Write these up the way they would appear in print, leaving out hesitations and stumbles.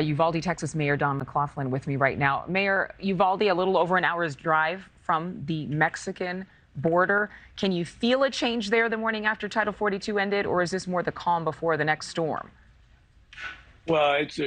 Uvalde, Texas Mayor Don McLaughlin with me right now. Mayor, Uvalde, a little over an hour's drive from the Mexican border. Can you feel a change there the morning after Title 42 ended, or is this more the calm before the next storm? Well, it's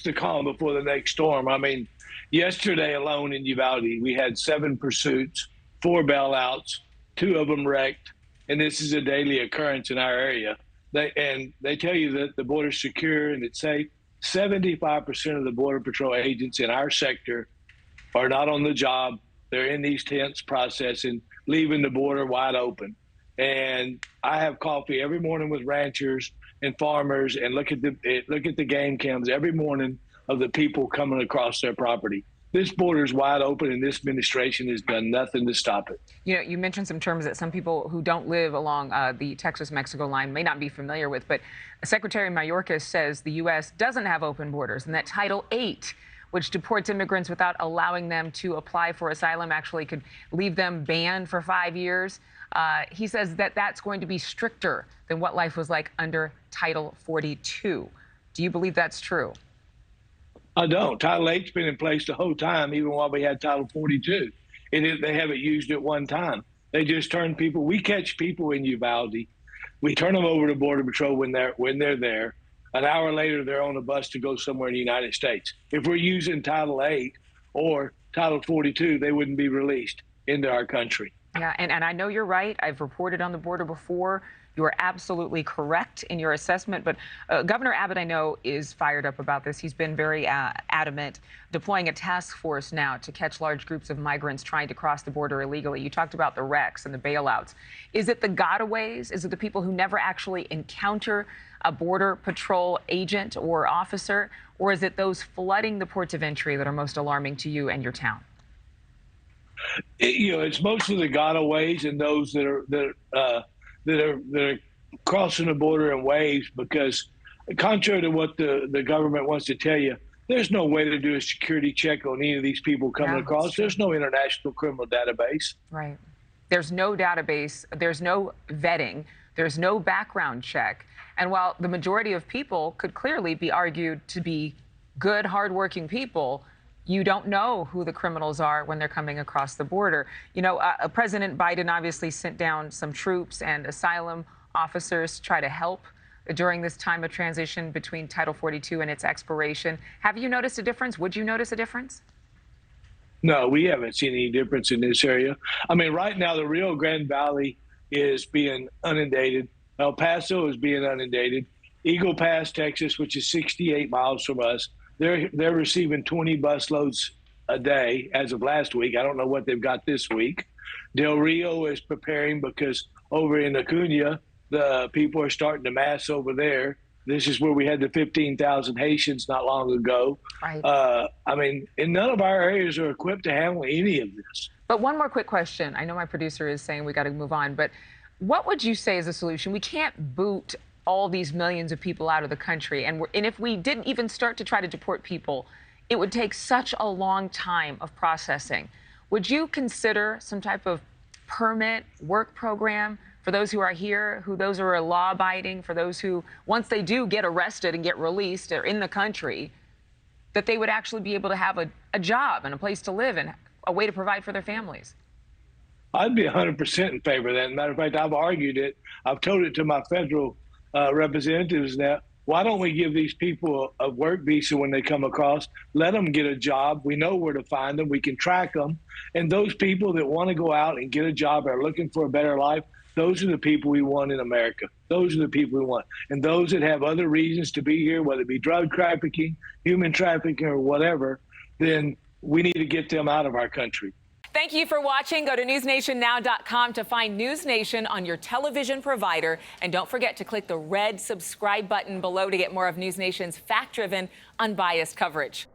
the calm before the next storm. I mean, yesterday alone in Uvalde, we had 7 pursuits, 4 bailouts, 2 of them wrecked, and this is a daily occurrence in our area. They tell you that the border's secure and it's safe. 75% of the Border Patrol agents in our sector are not on the job. They're in these tents processing, leaving the border wide open. And I have coffee every morning with ranchers and farmers and look at the game cams every morning of the people coming across their property. This border is wide open, and this administration has done nothing to stop it. You know, you mentioned some terms that some people who don't live along the Texas-Mexico line may not be familiar with, but Secretary Mayorkas says the U.S. doesn't have open borders, and that Title 8, which deports immigrants without allowing them to apply for asylum, actually could leave them banned for 5 years. He says that that's going to be stricter than what life was like under Title 42. Do you believe that's true? I don't. Title 8's been in place the whole time, even while we had Title 42. They haven't used it one time. They just turn people. We catch people in Uvalde. We turn them over to Border Patrol when they're there. An hour later, they're on a bus to go somewhere in the United States. If we're using Title 8 or Title 42, they wouldn't be released into our country. Yeah, and I know you're right. I've reported on the border before. You are absolutely correct in your assessment. But Governor Abbott, I know, is fired up about this. He's been very adamant, deploying a task force now to catch large groups of migrants trying to cross the border illegally. You talked about the wrecks and the bailouts. Is it the gotaways? Is it the people who never actually encounter a Border Patrol agent or officer? Or is it those flooding the ports of entry that are most alarming to you and your town? It's mostly the gotaways and those that are crossing the border in waves, because contrary to what the government wants to tell you, there's no way to do a security check on any of these people coming across. There's no international criminal database. Right. There's no database. There's no vetting. There's no background check. And while the majority of people could clearly be argued to be good, hardworking people, you don't know who the criminals are when they're coming across the border. You know, President Biden obviously sent down some troops and asylum officers to try to help during this time of transition between Title 42 and its expiration. Have you noticed a difference? Would you notice a difference? No, we haven't seen any difference in this area. I mean, right now, the Rio Grande Valley is being inundated. El Paso is being inundated. Eagle Pass, Texas, which is 68 miles from us, they're receiving 20 bus loads a day as of last week. I don't know what they've got this week. Del Rio is preparing because over in Acuna, the people are starting to mass over there. This is where we had the 15,000 Haitians not long ago. Right. I mean, and none of our areas are equipped to handle any of this. But one more quick question. I know my producer is saying we got to move on, but what would you say is a solution? We can't boot all these millions of people out of the country. And if we didn't even start to try to deport people, it would take such a long time of processing. Would you consider some type of permit work program for those who are here, those who are law-abiding, for those who, once they do get arrested and get released or in the country, that they would actually be able to have a job and a place to live and a way to provide for their families? I'd be 100% in favor of that. As a matter of fact, I've argued it. I've told it to my federal representatives now. Why don't we give these people a work visa when they come across? Let them get a job. We know where to find them. We can track them. And those people that want to go out and get a job or are looking for a better life, those are the people we want in America. Those are the people we want. And those that have other reasons to be here, whether it be drug trafficking, human trafficking, or whatever, then we need to get them out of our country. Thank you for watching. Go to newsnationnow.com to find News Nation on your television provider. And don't forget to click the red subscribe button below to get more of News Nation's fact-driven, unbiased coverage.